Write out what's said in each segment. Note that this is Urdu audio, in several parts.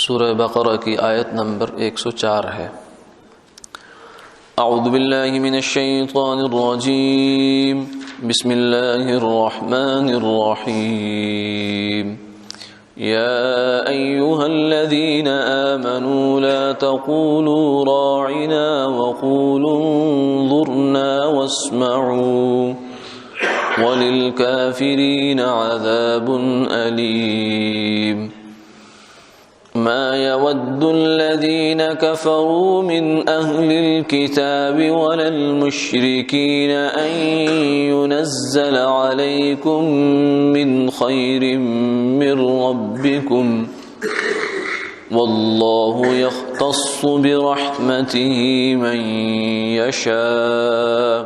سورہ بقرہ کی آیت نمبر 104 ہے۔ اعوذ باللہ من الشیطان الرجیم، بسم اللہ الرحمن الرحیم۔ یا ایہا الذین آمنوا لا تقولوا راعنا وقولوا انظرنا واسمعوا وللکافرین عذاب علیم۔ ما يود الذين كفروا من أهل الكتاب ولا المشركين أن ينزل عليكم من خير من ربكم والله يختص برحمته من يشاء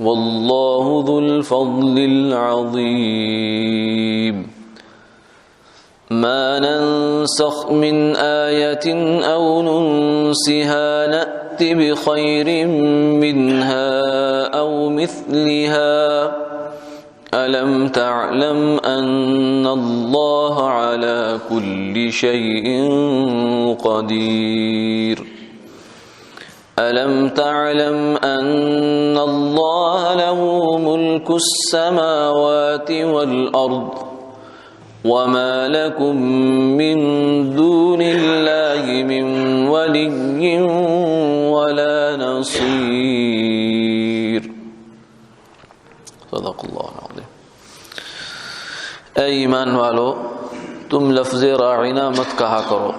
والله ذو الفضل العظيم۔ ما ننسخ من آية أو ننسها نأت بخير منها أو مثلها ألم تعلم أن الله على كل شيء قدير ألم تعلم أن الله له ملك السماوات والأرض وما لكم من دون الله من ولي ولا نصير۔ صدق اللہ العظیم۔ اے ایمان والو، تم لفظ راعنا مت کہا کرو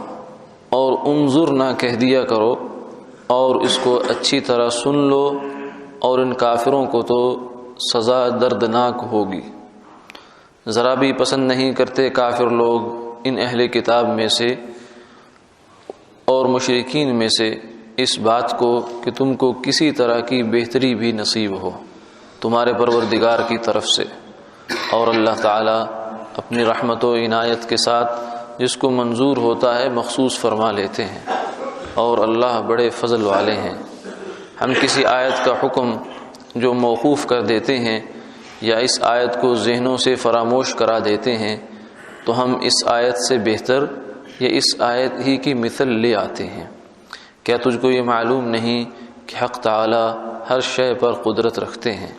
اور انظر نہ کہہ دیا کرو، اور اس کو اچھی طرح سن لو، اور ان کافروں کو تو سزا دردناک ہوگی۔ ذرا بھی پسند نہیں کرتے کافر لوگ ان اہل کتاب میں سے اور مشرکین میں سے اس بات کو کہ تم کو کسی طرح کی بہتری بھی نصیب ہو تمہارے پروردگار کی طرف سے، اور اللہ تعالیٰ اپنی رحمت و عنایت کے ساتھ جس کو منظور ہوتا ہے مخصوص فرما لیتے ہیں، اور اللہ بڑے فضل والے ہیں۔ ہم کسی آیت کا حکم جو موقوف کر دیتے ہیں یا اس آیت کو ذہنوں سے فراموش کرا دیتے ہیں تو ہم اس آیت سے بہتر یا اس آیت ہی کی مثل لے آتے ہیں۔ کیا تجھ کو یہ معلوم نہیں کہ حق تعالی ہر شے پر قدرت رکھتے ہیں؟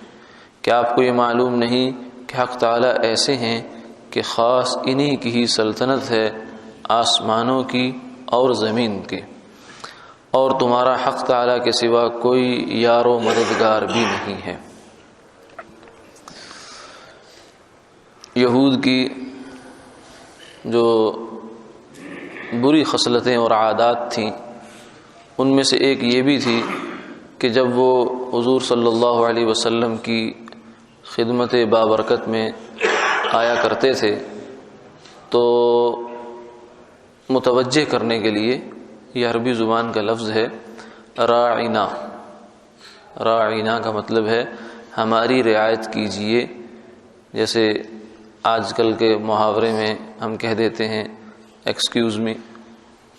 کیا آپ کو یہ معلوم نہیں کہ حق تعالی ایسے ہیں کہ خاص انہی کی ہی سلطنت ہے آسمانوں کی اور زمین کی، اور تمہارا حق تعالی کے سوا کوئی یار و مددگار بھی نہیں ہے۔ یہود کی جو بری خصلتیں اور عادات تھیں ان میں سے ایک یہ بھی تھی کہ جب وہ حضور صلی اللہ علیہ وسلم کی خدمت بابرکت میں آیا کرتے تھے تو متوجہ کرنے کے لیے، یہ عربی زبان کا لفظ ہے راعنا۔ راعنا کا مطلب ہے ہماری رعایت کیجئے، جیسے آج کل کے محاورے میں ہم کہہ دیتے ہیں ایکسکیوز می،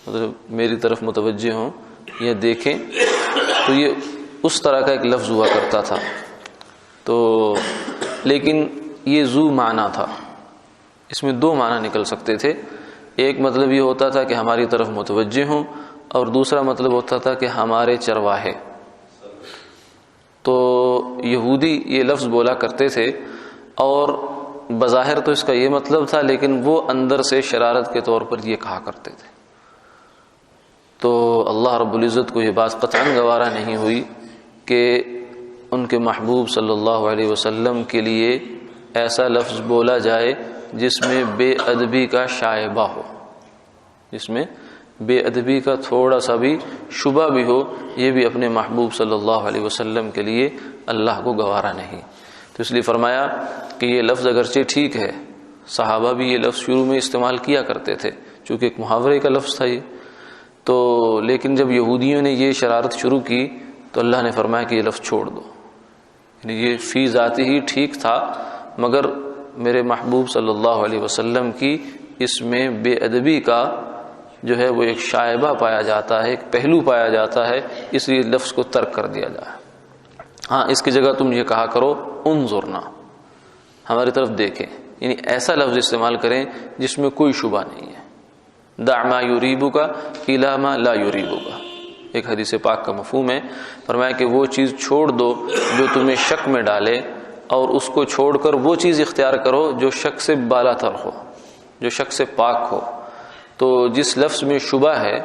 مطلب میری طرف متوجہ ہوں یا دیکھیں، تو یہ اس طرح کا ایک لفظ ہوا کرتا تھا۔ تو لیکن یہ ذو معنی تھا، اس میں دو معنی نکل سکتے تھے۔ ایک مطلب یہ ہوتا تھا کہ ہماری طرف متوجہ ہوں، اور دوسرا مطلب ہوتا تھا کہ ہمارے چرواہے۔ تو یہودی یہ لفظ بولا کرتے تھے، اور بظاہر تو اس کا یہ مطلب تھا، لیکن وہ اندر سے شرارت کے طور پر یہ کہا کرتے تھے۔ تو اللہ رب العزت کو یہ بات قطعاً گوارا نہیں ہوئی کہ ان کے محبوب صلی اللہ علیہ وسلم کے لیے ایسا لفظ بولا جائے جس میں بے ادبی کا شائبہ ہو، جس میں بے ادبی کا تھوڑا سا بھی شبہ بھی ہو، یہ بھی اپنے محبوب صلی اللہ علیہ وسلم کے لیے اللہ کو گوارا نہیں۔ تو اس لیے فرمایا کہ یہ لفظ اگرچہ ٹھیک ہے، صحابہ بھی یہ لفظ شروع میں استعمال کیا کرتے تھے چونکہ ایک محاورے کا لفظ تھا یہ، تو لیکن جب یہودیوں نے یہ شرارت شروع کی تو اللہ نے فرمایا کہ یہ لفظ چھوڑ دو، یعنی یہ فی ذاتی ہی ٹھیک تھا، مگر میرے محبوب صلی اللہ علیہ وسلم کی اس میں بے ادبی کا جو ہے وہ ایک شائبہ پایا جاتا ہے، ایک پہلو پایا جاتا ہے، اس لیے لفظ کو ترک کر دیا جائے۔ ہاں اس کی جگہ تم یہ کہا کرو انظرنا، ہماری طرف دیکھیں، یعنی ایسا لفظ استعمال کریں جس میں کوئی شبہ نہیں ہے، دع ما یریبک الی ما لا یریبک، ایک حدیث پاک کا مفہوم ہے، فرمایا کہ وہ چیز چھوڑ دو جو تمہیں شک میں ڈالے، اور اس کو چھوڑ کر وہ چیز اختیار کرو جو شک سے بالا تر ہو، جو شک سے پاک ہو۔ تو جس لفظ میں شبہ ہے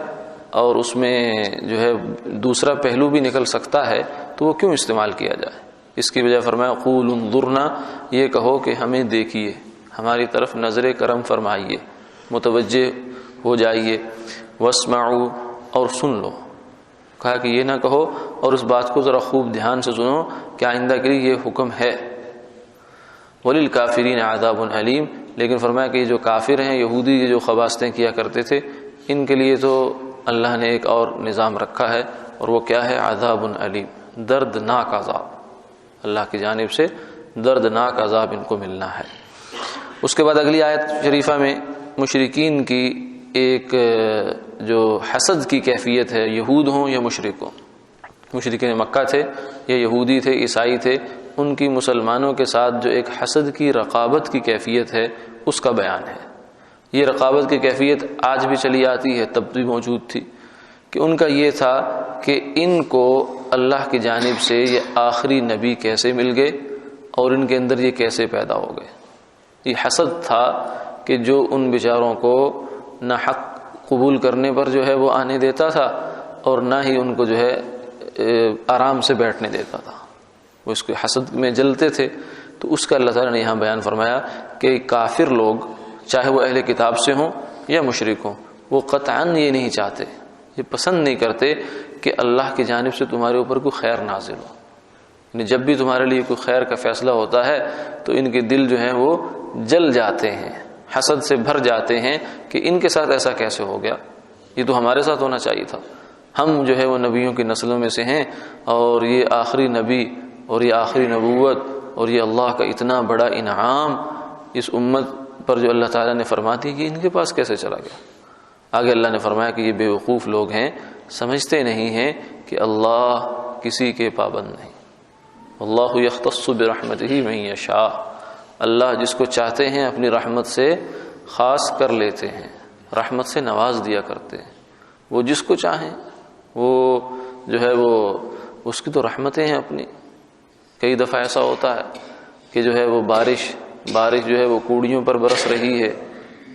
اور اس میں جو ہے دوسرا پہلو بھی نکل سکتا ہے تو وہ کیوں استعمال کیا جائے؟ اس کی وجہ فرمایا قول انظرنا، یہ کہو کہ ہمیں دیکھیے، ہماری طرف نظر کرم فرمائیے، متوجہ ہو جائیے، واسمعوا، اور سن لو۔ کہا کہ یہ نہ کہو، اور اس بات کو ذرا خوب دھیان سے سنو کہ آئندہ کے لیے یہ حکم ہے۔ وَلِلْكَافِرِينَ عَذَابٌ عَلِيمٌ، لیکن فرمایا کہ یہ جو کافر ہیں، یہودی، یہ جو خباثتیں کیا کرتے تھے، ان کے لیے تو اللہ نے ایک اور نظام رکھا ہے، اور وہ کیا ہے؟ عذاب علیم، دردناک عذاب، اللہ کی جانب سے دردناک عذاب ان کو ملنا ہے۔ اس کے بعد اگلی آیت شریفہ میں مشرکین کی ایک جو حسد کی کیفیت ہے، یہود ہوں یا مشرک ہوں، مشرکین مکہ تھے یا یہودی تھے، عیسائی تھے، ان کی مسلمانوں کے ساتھ جو ایک حسد کی، رقابت کی کیفیت ہے، اس کا بیان ہے۔ یہ رقابت کی کیفیت آج بھی چلی آتی ہے، تب بھی موجود تھی، کہ ان کا یہ تھا کہ ان کو اللہ کی جانب سے یہ آخری نبی کیسے مل گئے اور ان کے اندر یہ کیسے پیدا ہو گئے۔ یہ حسد تھا کہ جو ان بیچاروں کو نہ حق قبول کرنے پر جو ہے وہ آنے دیتا تھا، اور نہ ہی ان کو جو ہے آرام سے بیٹھنے دیتا تھا، وہ اس کے حسد میں جلتے تھے۔ تو اس کا اللہ تعالیٰ نے یہاں بیان فرمایا کہ کافر لوگ، چاہے وہ اہل کتاب سے ہوں یا مشرک ہوں، وہ قطعاً یہ نہیں چاہتے، یہ پسند نہیں کرتے کہ اللہ کی جانب سے تمہارے اوپر کوئی خیر نازل ہو۔ یعنی جب بھی تمہارے لیے کوئی خیر کا فیصلہ ہوتا ہے تو ان کے دل جو ہیں وہ جل جاتے ہیں، حسد سے بھر جاتے ہیں کہ ان کے ساتھ ایسا کیسے ہو گیا، یہ تو ہمارے ساتھ ہونا چاہیے تھا، ہم جو ہے وہ نبیوں کی نسلوں میں سے ہیں، اور یہ آخری نبی اور یہ آخری نبوت اور یہ اللہ کا اتنا بڑا انعام اس امت پر جو اللہ تعالیٰ نے فرما دی کہ ان کے پاس کیسے چلا گیا۔ آگے اللہ نے فرمایا کہ یہ بیوقوف لوگ ہیں، سمجھتے نہیں ہیں کہ اللہ کسی کے پابند نہیں۔ اللہ یختص برحمتہ من یشاء، اللہ جس کو چاہتے ہیں اپنی رحمت سے خاص کر لیتے ہیں، رحمت سے نواز دیا کرتے ہیں، وہ جس کو چاہیں، وہ جو ہے وہ اس کی تو رحمتیں ہیں اپنی۔ کئی دفعہ ایسا ہوتا ہے کہ جو ہے وہ بارش جو ہے وہ کوڑیوں پر برس رہی ہے،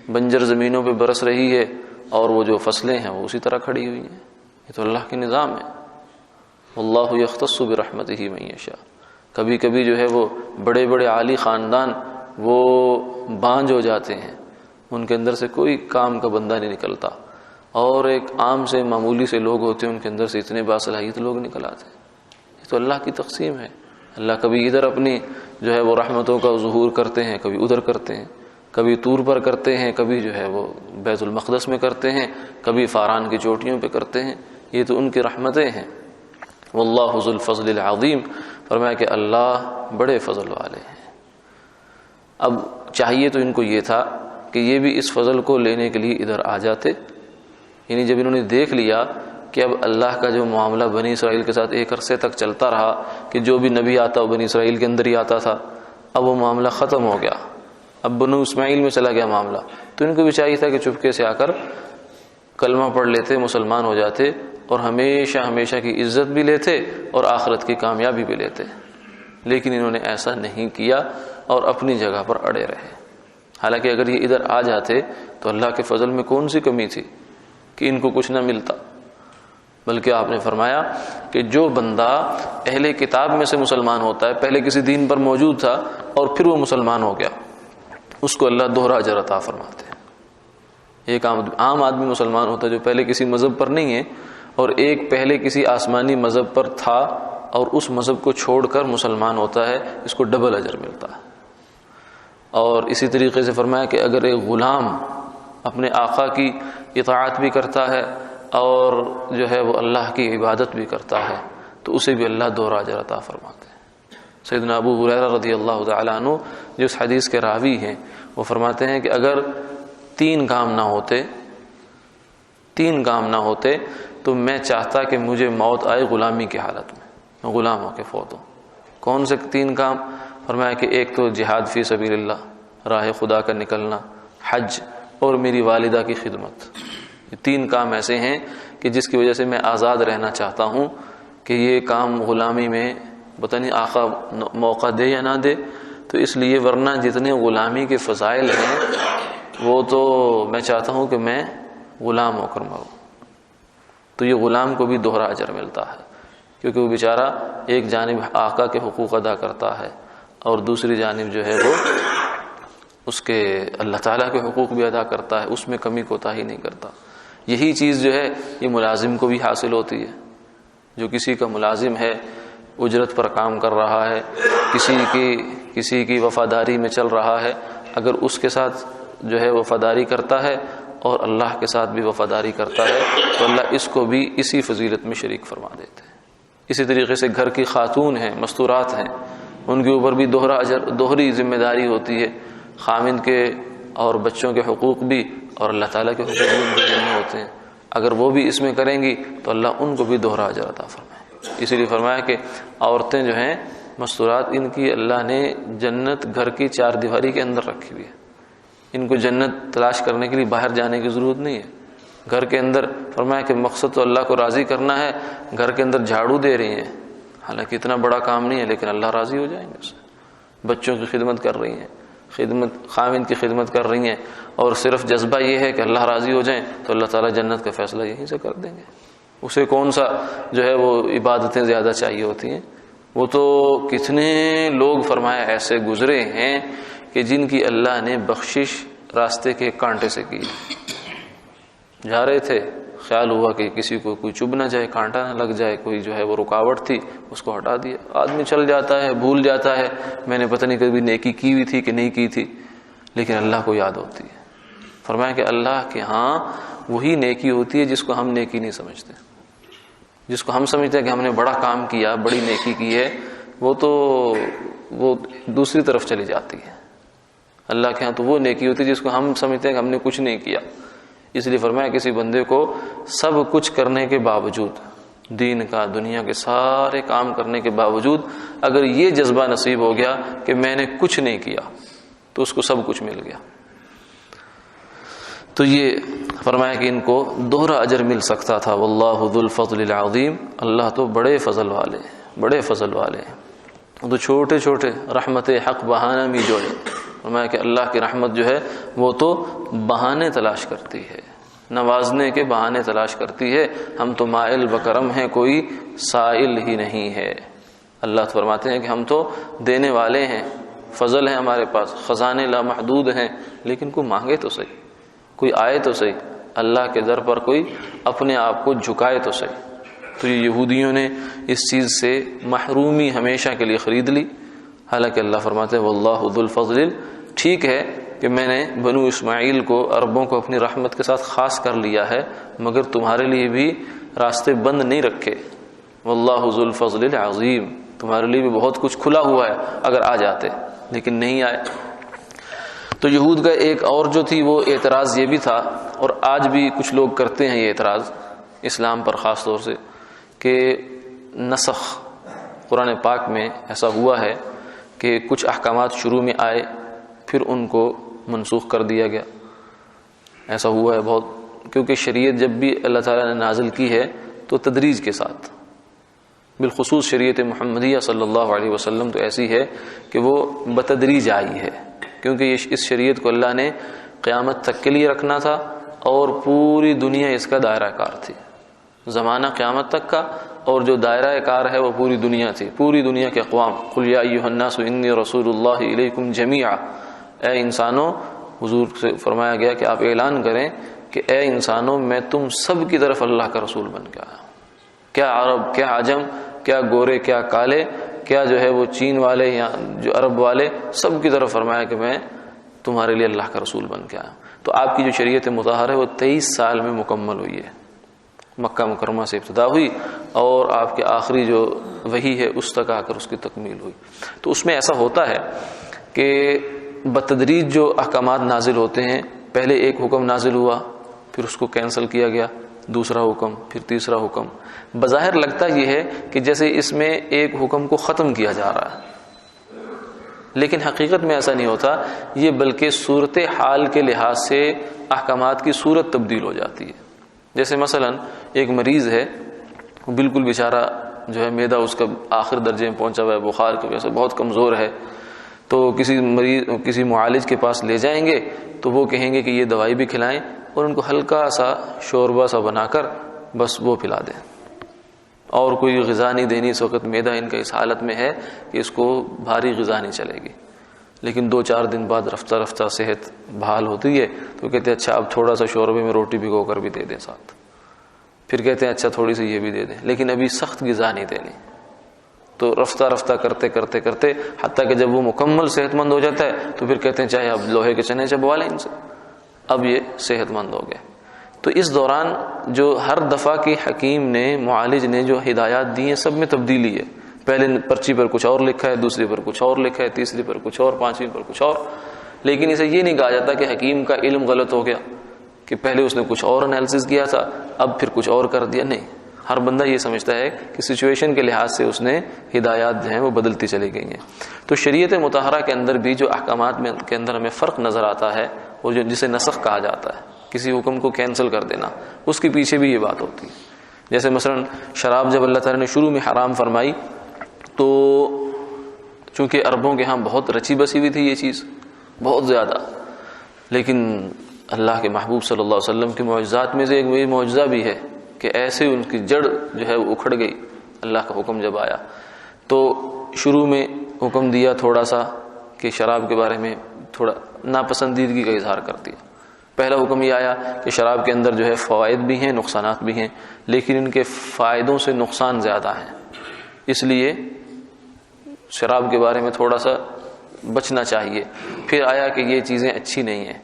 بنجر زمینوں پہ برس رہی ہے، اور وہ جو فصلیں ہیں وہ اسی طرح کھڑی ہوئی ہیں۔ یہ تو اللہ کے نظام ہے۔ اللہ یختص برحمتہ من یشاء۔ کبھی کبھی جو ہے وہ بڑے بڑے عالی خاندان وہ بانجھ ہو جاتے ہیں، ان کے اندر سے کوئی کام کا بندہ نہیں نکلتا، اور ایک عام سے معمولی سے لوگ ہوتے ہیں ان کے اندر سے اتنے باصلاحیت لوگ نکل آتے ہیں۔ یہ تو اللہ کی تقسیم ہے۔ اللہ کبھی ادھر اپنی جو ہے وہ رحمتوں کا ظہور کرتے ہیں، کبھی ادھر کرتے ہیں، کبھی طور پر کرتے ہیں، کبھی جو ہے وہ بیت المقدس میں کرتے ہیں، کبھی فاران کی چوٹیوں پہ کرتے ہیں۔ یہ تو ان کی رحمتیں ہیں۔ واللہ ذو الفضل العظیم، فرمایا کہ اللہ بڑے فضل والے ہیں۔ اب چاہیے تو ان کو یہ تھا کہ یہ بھی اس فضل کو لینے کے لیے ادھر آ جاتے، یعنی جب انہوں نے دیکھ لیا کہ اب اللہ کا جو معاملہ بنی اسرائیل کے ساتھ ایک عرصے تک چلتا رہا کہ جو بھی نبی آتا وہ بنی اسرائیل کے اندر ہی آتا تھا، اب وہ معاملہ ختم ہو گیا، اب بنو اسماعیل میں چلا گیا معاملہ، تو ان کو بھی چاہیے تھا کہ چپکے سے آ کر کلمہ پڑھ لیتے، مسلمان ہو جاتے، اور ہمیشہ ہمیشہ کی عزت بھی لیتے اور آخرت کی کامیابی بھی لیتے۔ لیکن انہوں نے ایسا نہیں کیا اور اپنی جگہ پر اڑے رہے۔ حالانکہ اگر یہ ادھر آ جاتے تو اللہ کے فضل میں کون سی کمی تھی کہ ان کو کچھ نہ ملتا، بلکہ آپ نے فرمایا کہ جو بندہ اہل کتاب میں سے مسلمان ہوتا ہے، پہلے کسی دین پر موجود تھا اور پھر وہ مسلمان ہو گیا، اس کو اللہ دوہرا اجر عطا فرماتے ہیں۔ ایک عام آدمی مسلمان ہوتا ہے جو پہلے کسی مذہب پر نہیں ہے، اور ایک پہلے کسی آسمانی مذہب پر تھا اور اس مذہب کو چھوڑ کر مسلمان ہوتا ہے، اس کو ڈبل اجر ملتا ہے۔ اور اسی طریقے سے فرمایا کہ اگر ایک غلام اپنے آقا کی اطاعت بھی کرتا ہے اور جو ہے وہ اللہ کی عبادت بھی کرتا ہے تو اسے بھی اللہ دوہرا اجر عطا فرماتے ہیں۔ سیدنا ابو ہریرہ رضی اللہ تعالیٰ عنہ جو اس حدیث کے راوی ہیں، وہ فرماتے ہیں کہ اگر تین کام نہ ہوتے تو میں چاہتا کہ مجھے موت آئے غلامی کی حالت میں غلام ہو کے فوت ہوں۔ کون سے تین کام؟ فرمایا کہ ایک تو جہاد فی سبیل اللہ، راہ خدا کا نکلنا، حج، اور میری والدہ کی خدمت۔ یہ 3 کام ایسے ہیں کہ جس کی وجہ سے میں آزاد رہنا چاہتا ہوں کہ یہ کام غلامی میں پتہ نہیں آقا موقع دے یا نہ دے، تو اس لیے ورنہ جتنے غلامی کے فضائل ہیں وہ تو میں چاہتا ہوں کہ میں غلام ہو کر مروں. تو یہ غلام کو بھی دوہرا اجر ملتا ہے، کیونکہ وہ بیچارہ ایک جانب آقا کے حقوق ادا کرتا ہے اور دوسری جانب جو ہے وہ اس کے اللہ تعالیٰ کے حقوق بھی ادا کرتا ہے، اس میں کمی کوتاہی نہیں کرتا. یہی چیز جو ہے یہ ملازم کو بھی حاصل ہوتی ہے. جو کسی کا ملازم ہے، اجرت پر کام کر رہا ہے، کسی کی وفاداری میں چل رہا ہے، اگر اس کے ساتھ جو ہے وفاداری کرتا ہے اور اللہ کے ساتھ بھی وفاداری کرتا ہے تو اللہ اس کو بھی اسی فضیلت میں شریک فرما دیتے ہیں. اسی طریقے سے گھر کی خاتون ہیں، مستورات ہیں، ان کے اوپر بھی دوہری ذمہ داری ہوتی ہے. خامند کے اور بچوں کے حقوق بھی اور اللہ تعالیٰ کے حقوق بھی ان کے ذمہ ہوتے ہیں. اگر وہ بھی اس میں کریں گی تو اللہ ان کو بھی دوہرا اجر عطا فرمائے. اسی لیے فرمایا کہ عورتیں جو ہیں مستورات، ان کی اللہ نے جنت گھر کی 4 دیواری کے اندر رکھی ہوئی ہے. ان کو جنت تلاش کرنے کے لیے باہر جانے کی ضرورت نہیں ہے. گھر کے اندر فرمایا کہ مقصد تو اللہ کو راضی کرنا ہے. گھر کے اندر جھاڑو دے رہی ہیں، حالانکہ اتنا بڑا کام نہیں ہے لیکن اللہ راضی ہو جائیں گے اس سے. بچوں کی خدمت کر رہی ہیں، خامند کی خدمت کر رہی ہیں، اور صرف جذبہ یہ ہے کہ اللہ راضی ہو جائیں تو اللہ تعالیٰ جنت کا فیصلہ یہیں سے کر دیں گے. اسے کون سا جو ہے وہ عبادتیں زیادہ چاہیے ہوتی ہیں. وہ تو کتنے لوگ فرمایا ایسے گزرے ہیں کہ جن کی اللہ نے بخشش راستے کے کانٹے سے کی. جا رہے تھے، خیال ہوا کہ کسی کو کوئی چبھ نہ جائے، کانٹا نہ لگ جائے، کوئی جو ہے وہ رکاوٹ تھی اس کو ہٹا دیا. آدمی چل جاتا ہے، بھول جاتا ہے میں نے پتہ نہیں کبھی نیکی کی ہوئی تھی کہ نہیں کی تھی، لیکن اللہ کو یاد ہوتی ہے. فرمایا کہ اللہ کے ہاں وہی نیکی ہوتی ہے جس کو ہم نیکی نہیں سمجھتے. جس کو ہم سمجھتے ہیں کہ ہم نے بڑا کام کیا، بڑی نیکی کی ہے، وہ دوسری طرف چلی جاتی ہے. اللہ کے ہاں تو وہ نیکی ہوتی ہے جس کو ہم سمجھتے ہیں کہ ہم نے کچھ نہیں کیا. اس لیے فرمایا کسی بندے کو سب کچھ کرنے کے باوجود، دین کا دنیا کے سارے کام کرنے کے باوجود اگر یہ جذبہ نصیب ہو گیا کہ میں نے کچھ نہیں کیا تو اس کو سب کچھ مل گیا. تو یہ فرمایا کہ ان کو دوہرا اجر مل سکتا تھا. واللہ ذو الفضل العظیم، اللہ تو بڑے فضل والے ہیں. تو چھوٹے چھوٹے رحمت حق بہانہ بھی جوڑے. فرمایا کہ اللہ کی رحمت جو ہے وہ تو بہانے تلاش کرتی ہے، نوازنے کے بہانے تلاش کرتی ہے. ہم تو مائل بکرم ہیں، کوئی سائل ہی نہیں ہے. اللہ فرماتے ہیں کہ ہم تو دینے والے ہیں، فضل ہے ہمارے پاس، خزانے لامحدود ہیں، لیکن کوئی مانگے تو صحیح، کوئی آئے تو صحیح، اللہ کے در پر کوئی اپنے آپ کو جھکائے تو صحیح. تو یہ یہودیوں نے اس چیز سے محرومی ہمیشہ کے لیے خرید لی. حالانکہ اللہ فرماتے ہیں واللہ ذو الفضل، ٹھیک ہے کہ میں نے بنو اسماعیل کو، عربوں کو اپنی رحمت کے ساتھ خاص کر لیا ہے، مگر تمہارے لیے بھی راستے بند نہیں رکھے. واللہ ذو الفضل العظیم، تمہارے لیے بھی بہت کچھ کھلا ہوا ہے اگر آ جاتے، لیکن نہیں آئے. تو یہود کا ایک اور جو تھی وہ اعتراض یہ بھی تھا، اور آج بھی کچھ لوگ کرتے ہیں یہ اعتراض اسلام پر خاص طور سے، کہ نسخ قرآن پاک میں ایسا ہوا ہے کہ کچھ احکامات شروع میں آئے پھر ان کو منسوخ کر دیا گیا. ایسا ہوا ہے بہت، کیونکہ شریعت جب بھی اللہ تعالیٰ نے نازل کی ہے تو تدریج کے ساتھ، بالخصوص شریعت محمدیہ صلی اللہ علیہ وسلم تو ایسی ہے کہ وہ بتدریج آئی ہے، کیونکہ اس شریعت کو اللہ نے قیامت تک کے لیے رکھنا تھا اور پوری دنیا اس کا دائرہ کار تھی. زمانہ قیامت تک کا، اور جو دائرہ کار ہے وہ پوری دنیا تھی، پوری دنیا کے اقوام. قل یا ایھا الناس انی رسول اللہ الیکم جمیعا، اے انسانوں، حضور سے فرمایا گیا کہ آپ اعلان کریں کہ اے انسانوں میں تم سب کی طرف اللہ کا رسول بن کے آیا. کیا عرب، کیا عجم، کیا گورے، کیا کالے، کیا جو ہے وہ چین والے یا جو عرب والے، سب کی طرف فرمایا کہ میں تمہارے لیے اللہ کا رسول بن کے آیا. تو آپ کی جو شریعت مطہرہ ہے وہ 23 سال میں مکمل ہوئی ہے. مکہ مکرمہ سے ابتدا ہوئی اور آپ کے آخری جو وحی ہے اس تک آ کر اس کی تکمیل ہوئی. تو اس میں ایسا ہوتا ہے کہ بتدریج جو احکامات نازل ہوتے ہیں، پہلے ایک حکم نازل ہوا، پھر اس کو کینسل کیا گیا، دوسرا حکم، پھر تیسرا حکم. بظاہر لگتا یہ ہے کہ جیسے اس میں ایک حکم کو ختم کیا جا رہا ہے، لیکن حقیقت میں ایسا نہیں ہوتا. یہ بلکہ صورت حال کے لحاظ سے احکامات کی صورت تبدیل ہو جاتی ہے. جیسے مثلا ایک مریض ہے، بالکل بیچارہ جو ہے معدہ اس کا آخر درجے میں پہنچا ہوا ہے، بخار کی وجہ سے بہت کمزور ہے، تو کسی معالج کے پاس لے جائیں گے تو وہ کہیں گے کہ یہ دوائی بھی کھلائیں اور ان کو ہلکا سا شوربہ سا بنا کر بس وہ پلا دیں، اور کوئی غذا نہیں دینی۔ اس وقت معدہ ان کا اس حالت میں ہے کہ اس کو بھاری غذا نہیں چلے گی، لیکن 2-4 دن بعد رفتہ رفتہ صحت بحال ہوتی ہے تو کہتے ہیں اچھا اب تھوڑا سا شوربے میں روٹی بھگو کر بھی دے دیں ساتھ، پھر کہتے ہیں اچھا تھوڑی سی یہ بھی دے دیں، لیکن ابھی سخت غذا نہیں دینی۔ تو رفتہ رفتہ کرتے کرتے کرتے حتیٰ کہ جب وہ مکمل صحت مند ہو جاتا ہے تو پھر کہتے ہیں چاہے اب لوہے کے چنے چبوا لیں ان سے، اب یہ صحت مند ہو گئے۔ تو اس دوران جو ہر دفعہ کی حکیم نے، معالج نے جو ہدایات دی ہیں سب میں تبدیلی ہے۔ پہلے پرچی پر کچھ اور لکھا ہے، دوسری پر کچھ اور لکھا ہے، تیسری پر کچھ اور، پانچویں پر کچھ اور، لیکن اسے یہ نہیں کہا جاتا کہ حکیم کا علم غلط ہو گیا، کہ پہلے اس نے کچھ اور انالیسس کیا تھا اب پھر کچھ اور کر دیا۔ نہیں، ہر بندہ یہ سمجھتا ہے کہ سچویشن کے لحاظ سے اس نے ہدایات جو ہیں وہ بدلتی چلی گئی ہیں۔ تو شریعت مطہرہ کے اندر بھی جو احکامات کے اندر ہمیں فرق نظر آتا ہے، وہ جو جسے نسخ کہا جاتا ہے، کسی حکم کو کینسل کر دینا، اس کے پیچھے بھی یہ بات ہوتی ہے۔ جیسے مثلا شراب جب اللہ تعالیٰ نے شروع میں حرام فرمائی تو چونکہ عربوں کے ہاں بہت رچی بسی ہوئی تھی یہ چیز بہت زیادہ، لیکن اللہ کے محبوب صلی اللہ علیہ وسلم کے معجزات میں سے ایک وہی معجزہ بھی ہے کہ ایسے ان کی جڑ جو ہے وہ اکھڑ گئی۔ اللہ کا حکم جب آیا تو شروع میں حکم دیا تھوڑا سا کہ شراب کے بارے میں تھوڑا ناپسندیدگی کا اظہار کر دیا۔ پہلا حکم یہ آیا کہ شراب کے اندر جو ہے فوائد بھی ہیں، نقصانات بھی ہیں، لیکن ان کے فائدوں سے نقصان زیادہ ہیں، اس لیے شراب کے بارے میں تھوڑا سا بچنا چاہیے۔ پھر آیا کہ یہ چیزیں اچھی نہیں ہیں،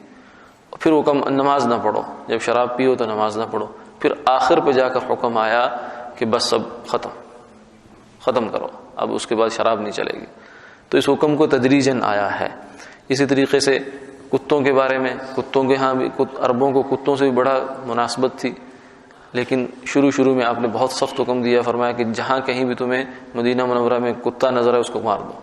پھر حکم نماز نہ پڑھو، جب شراب پیو تو نماز نہ پڑھو، پھر آخر پہ جا کر حکم آیا کہ بس سب ختم کرو، اب اس کے بعد شراب نہیں چلے گی۔ تو اس حکم کو تدریجاً آیا ہے۔ اسی طریقے سے کتوں کے بارے میں، کتوں کے ہاں بھی عربوں کو کتوں سے بھی بڑا مناسبت تھی، لیکن شروع میں آپ نے بہت سخت حکم دیا، فرمایا کہ جہاں کہیں بھی تمہیں مدینہ منورہ میں کتا نظر آئے اس کو مار دو۔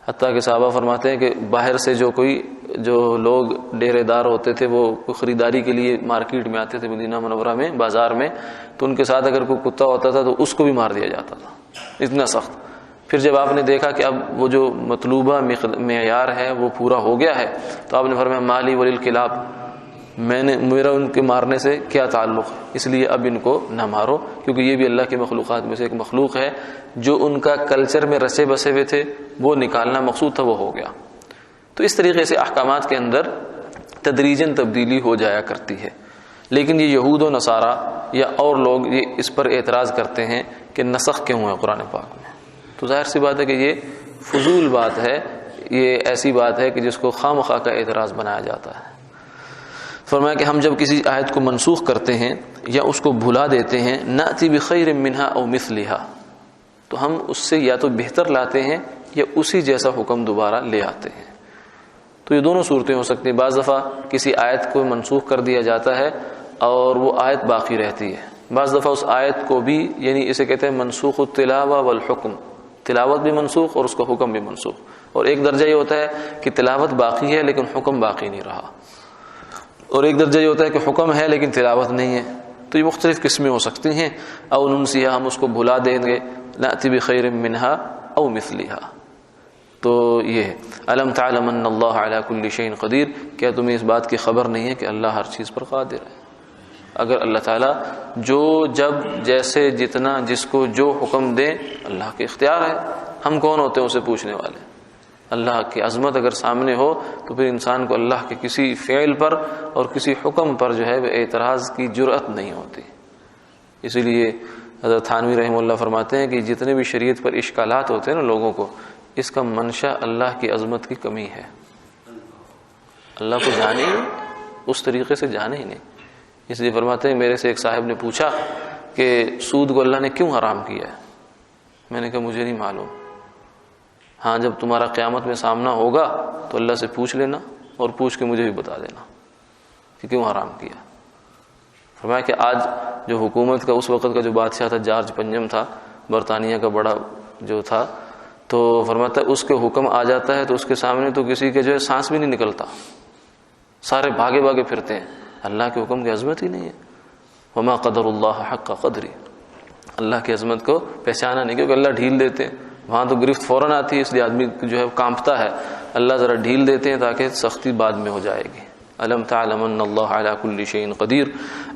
حتیٰ کہ صحابہ فرماتے ہیں کہ باہر سے جو لوگ ڈیرے دار ہوتے تھے وہ خریداری کے لیے مارکیٹ میں آتے تھے مدینہ منورہ میں، بازار میں، تو ان کے ساتھ اگر کوئی کتا ہوتا تھا تو اس کو بھی مار دیا جاتا تھا، اتنا سخت۔ پھر جب آپ نے دیکھا کہ اب وہ جو مطلوبہ معیار ہے وہ پورا ہو گیا ہے تو آپ نے فرمایا مالی وللکلاب، میرا ان کے مارنے سے کیا تعلق، اس لیے اب ان کو نہ مارو، کیونکہ یہ بھی اللہ کے مخلوقات میں سے ایک مخلوق ہے، جو ان کا کلچر میں رچے بسے ہوئے تھے وہ نکالنا مقصود تھا، وہ ہو گیا۔ تو اس طریقے سے احکامات کے اندر تدریجاً تبدیلی ہو جایا کرتی ہے۔ لیکن یہ یہود و نصارہ یا اور لوگ یہ اس پر اعتراض کرتے ہیں کہ نسخ کیوں ہے قرآن پاک میں، تو ظاہر سی بات ہے کہ یہ فضول بات ہے، یہ ایسی بات ہے کہ جس کو خواہ مخواہ کا اعتراض بنایا جاتا ہے۔ فرمایا کہ ہم جب کسی آیت کو منسوخ کرتے ہیں یا اس کو بھلا دیتے ہیں، نأتی بخیر منہا او مثلہا، تو ہم اس سے یا تو بہتر لاتے ہیں یا اسی جیسا حکم دوبارہ لے آتے ہیں۔ تو یہ دونوں صورتیں ہو سکتی ہیں۔ بعض دفعہ کسی آیت کو منسوخ کر دیا جاتا ہے اور وہ آیت باقی رہتی ہے، بعض دفعہ اس آیت کو بھی، یعنی اسے کہتے ہیں منسوخ التلاوہ والحکم، تلاوت بھی منسوخ اور اس کا حکم بھی منسوخ، اور ایک درجہ یہ ہوتا ہے کہ تلاوت باقی ہے لیکن حکم باقی نہیں رہا، اور ایک درجہ یہ ہوتا ہے کہ حکم ہے لیکن تلاوت نہیں ہے۔ تو یہ مختلف قسمیں ہو سکتی ہیں۔ او ننسیہا، ہم اس کو بھلا دیں گے، نأتی بخیر منہا او مثلہا۔ تو یہ ہے الم تعلم ان اللہ علی کل شیء قدیر، کیا تمہیں اس بات کی خبر نہیں ہے کہ اللہ ہر چیز پر قادر ہے؟ اگر اللہ تعالیٰ جو جب جیسے جتنا جس کو جو حکم دے، اللہ کے اختیار ہے، ہم کون ہوتے ہیں اسے پوچھنے والے؟ اللہ کی عظمت اگر سامنے ہو تو پھر انسان کو اللہ کے کسی فعل پر اور کسی حکم پر جو ہے وہ اعتراض کی جرأت نہیں ہوتی۔ اسی لیے حضرت تھانوی رحمہ اللہ فرماتے ہیں کہ جتنے بھی شریعت پر اشکالات ہوتے ہیں نا لوگوں کو، اس کا منشا اللہ کی عظمت کی کمی ہے، اللہ کو جانے ہی اس طریقے سے جانے ہی نہیں۔ اس لیے فرماتے ہیں میرے سے ایک صاحب نے پوچھا کہ سود کو اللہ نے کیوں حرام کیا ہے؟ میں نے کہا مجھے نہیں معلوم، ہاں جب تمہارا قیامت میں سامنا ہوگا تو اللہ سے پوچھ لینا اور پوچھ کے مجھے بھی بتا دینا کہ کیوں حرام کیا۔ فرمایا کہ آج جو حکومت کا اس وقت کا جو بادشاہ تھا، جارج پنجم تھا، برطانیہ کا بڑا جو تھا، تو فرماتا ہے اس کے حکم آ جاتا ہے تو اس کے سامنے تو کسی کے جو ہے سانس بھی نہیں نکلتا، سارے بھاگے بھاگے پھرتے ہیں، اللہ کے حکم کی عظمت ہی نہیں ہے۔ وما قدر اللہ حق قدری، اللہ کی عظمت کو پہچانا نہیں، کیونکہ اللہ ڈھیل دیتے ہیں، وہاں تو گرفت فوراً آتی ہے، اس لیے آدمی جو ہے کانپتا ہے، اللہ ذرا ڈھیل دیتے ہیں تاکہ سختی بعد میں ہو جائے گی۔ الم تعلم ان اللہ علی کل شیء قدیر،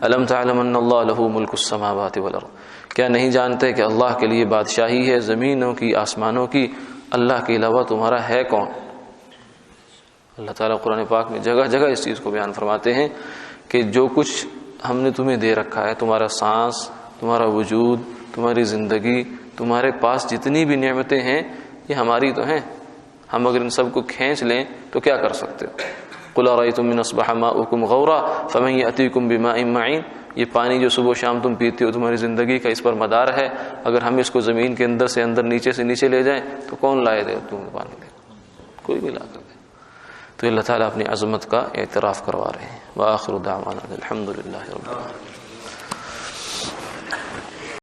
الم تعلم ان اللہ لہ ملک السماوات والارض، کیا نہیں جانتے کہ اللہ کے لیے بادشاہی ہے زمینوں کی آسمانوں کی، اللہ کے علاوہ تمہارا ہے کون؟ اللہ تعالیٰ قرآن پاک میں جگہ جگہ اس چیز کو بیان فرماتے ہیں کہ جو کچھ ہم نے تمہیں دے رکھا ہے، تمہارا سانس، تمہارا وجود، تمہاری زندگی، تمہارے پاس جتنی بھی نعمتیں ہیں یہ ہماری تو ہیں، ہم اگر ان سب کو کھینچ لیں تو کیا کر سکتے ہو؟ قل ارأیتم من اصبح ماؤکم غورا فمن یأتیکم بماء معین، یہ پانی جو صبح و شام تم پیتے ہو تمہاری زندگی کا اس پر مدار ہے، اگر ہم اس کو زمین کے اندر سے اندر، نیچے سے نیچے لے جائیں تو کون لائے دے تمہیں پانی دے؟ کوئی بھی لا کر دے۔ تو اللہ تعالیٰ اپنی عظمت کا اعتراف کروا رہے ہیں۔ وآخر دعوانا الحمد للہ رب العالمین۔